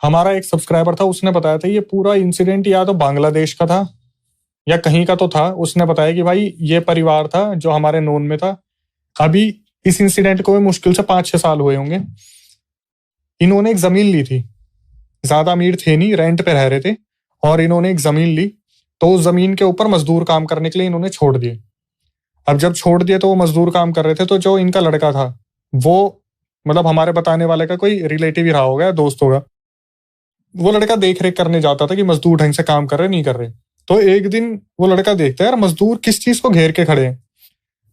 हमारा एक सब्सक्राइबर था, उसने बताया था ये पूरा इंसिडेंट या तो बांग्लादेश का था या कहीं का तो था। उसने बताया कि भाई ये परिवार था जो हमारे नोन में था। अभी इस इंसिडेंट को मुश्किल से 5-6 साल हुए होंगे। इन्होंने एक जमीन ली थी, ज्यादा अमीर थे नहीं, रेंट पे रह रहे थे, और इन्होंने एक जमीन ली। तो उस जमीन के ऊपर मजदूर काम करने के लिए इन्होंने छोड़ दिए। अब जब छोड़ दिए तो वो मजदूर काम कर रहे थे, तो जो इनका लड़का था वो मतलब हमारे बताने वाले का कोई रिलेटिव ही रहा होगा, दोस्त होगा। वो लड़का देख रेख करने जाता था कि मजदूर ढंग से काम कर रहे नहीं कर रहे। तो एक दिन वो लड़का देखता है यार मजदूर किस चीज को घेर के खड़े हैं।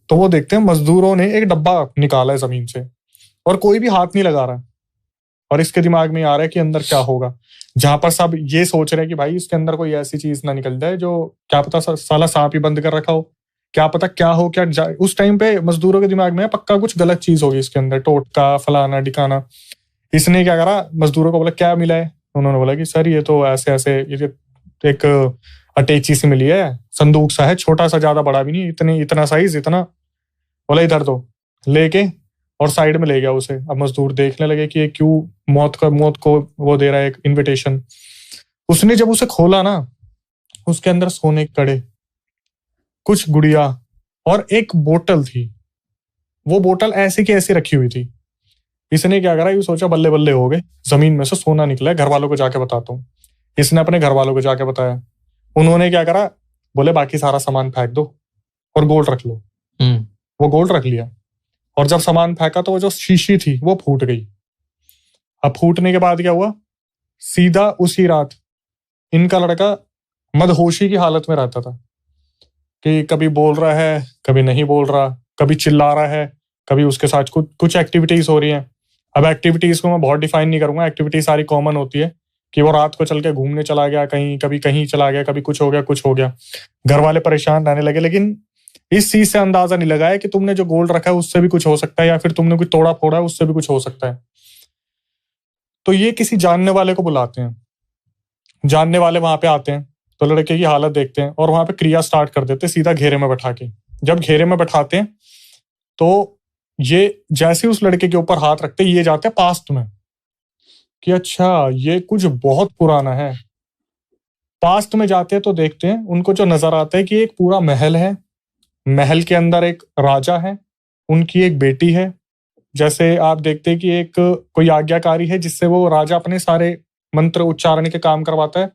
तो वो देखते हैं मजदूरों ने एक डब्बा निकाला है जमीन से और कोई भी हाथ नहीं लगा रहा। और इसके दिमाग में आ रहा है कि अंदर क्या होगा, जहां पर सब ये सोच रहे हैं कि भाई इसके अंदर कोई ऐसी चीज ना निकल जाए जो क्या पता साला सांप ही बंद कर रखा हो, क्या पता क्या हो क्या उस टाइम पे मजदूरों के दिमाग में पक्का कुछ गलत चीज होगी इसके अंदर, टोटका फलाना डिकाना। इसने क्या करा, मजदूरों को बोला क्या मिला है। उन्होंने बोला कि सर ये तो ऐसे ऐसे ये एक अटैची सी मिली है, संदूक सा है, छोटा सा, ज्यादा बड़ा भी नहीं, इतना साइज इतना। बोला इधर दो, लेके और साइड में ले गया उसे। अब मजदूर देखने लगे कि ये क्यों मौत को वो दे रहा है एक इन्विटेशन। उसने जब उसे खोला ना, उसके अंदर सोने के कड़े, कुछ गुड़िया और एक बोतल थी। वो बोतल ऐसी की ऐसी रखी हुई थी। इसने क्या करा, ये सोचा बल्ले बल्ले हो गए, जमीन में से सोना निकला है, घर वालों को जाके बताता हूँ। इसने अपने घर वालों को जाके बताया। उन्होंने क्या करा, बोले बाकी सारा सामान फेंक दो और गोल्ड रख लो। वो गोल्ड रख लिया और जब सामान फेंका तो वो जो शीशी थी वो फूट गई। अब फूटने के बाद क्या हुआ, सीधा उसी रात इनका लड़का मदहोशी की हालत में रहता था कि कभी बोल रहा है कभी नहीं बोल रहा, कभी चिल्ला रहा है, कभी उसके साथ कुछ एक्टिविटीज हो रही हैं। अब एक्टिविटीज को मैं बहुत डिफाइन नहीं करूंगा, एक्टिविटी सारी कॉमन होती है कि वो रात को चल के घूमने चला गया कहीं, कभी कहीं चला गया, कभी कुछ हो गया कुछ हो गया। घर वाले परेशान रहने लगे, लेकिन इस चीज से अंदाजा नहीं लगाया कि तुमने जो गोल्ड रखा है उससे भी कुछ हो सकता है या फिर तुमने कुछ तोड़ा फोड़ा है उससे भी कुछ हो सकता है। तो ये किसी जानने वाले को बुलाते हैं, जानने वाले वहां पे आते हैं, तो लड़के की हालत देखते हैं और वहां पे क्रिया स्टार्ट कर देते हैं सीधा घेरे में बैठा के। जब घेरे में बैठाते हैं तो ये जैसे उस लड़के के ऊपर हाथ रखते ये जाते हैं पास्ट में कि अच्छा ये कुछ बहुत पुराना है। पास्ट में जाते हैं तो देखते हैं उनको जो नजर आता है कि एक पूरा महल है, महल के अंदर एक राजा है, उनकी एक बेटी है। जैसे आप देखते हैं कि एक कोई आज्ञाकारी है जिससे वो राजा अपने सारे मंत्र उच्चारण के काम करवाता है,